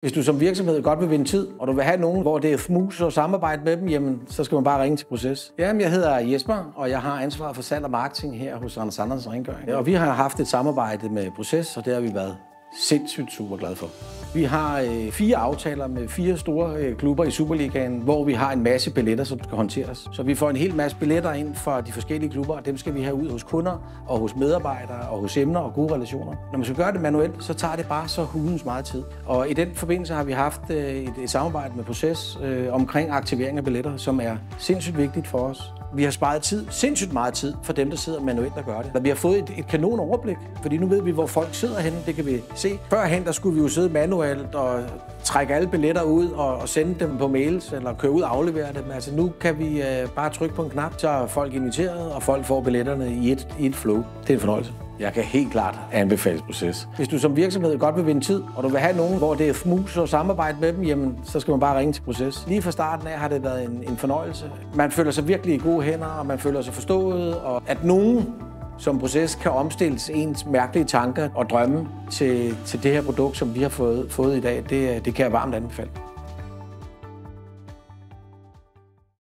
Hvis du som virksomhed godt vil vinde tid, og du vil have nogen, hvor det er smus og samarbejde med dem, jamen, så skal man bare ringe til Proces. Jamen, jeg hedder Jesper, og jeg har ansvaret for salg og marketing her hos Anders Andersen Rengøring. Og vi har haft et samarbejde med Proces, og det har vi været sindssygt super glade for. Vi har 4 aftaler med 4 store klubber i Superligaen, hvor vi har en masse billetter, som skal håndteres. Så vi får en hel masse billetter ind fra de forskellige klubber, og dem skal vi have ud hos kunder, og hos medarbejdere, og hos emner og gode relationer. Når man skal gøre det manuelt, så tager det bare så hulens meget tid. Og i den forbindelse har vi haft et samarbejde med Proces omkring aktivering af billetter, som er sindssygt vigtigt for os. Vi har sparet tid, sindssygt meget tid, for dem, der sidder manuelt og gør det. Vi har fået et kanon overblik, fordi nu ved vi, hvor folk sidder henne. Det kan vi se. Førhen, der skulle vi jo sidde manuelt og trække alle billetter ud og sende dem på mails, eller køre ud og aflevere dem. Altså nu kan vi bare trykke på en knap, så er folk inviteret, og folk får billetterne i et flow. Det er en fornøjelse. Jeg kan helt klart anbefale Proces. Hvis du som virksomhed godt vil vinde tid, og du vil have nogen, hvor det er smus og samarbejde med dem, jamen, så skal man bare ringe til Proces. Lige fra starten af har det været en fornøjelse. Man føler sig virkelig i gode hænder, og man føler sig forstået, og at nogen som Proces kan omstilles ens mærkelige tanker og drømme til det her produkt, som vi har fået i dag, det kan jeg varmt anbefale.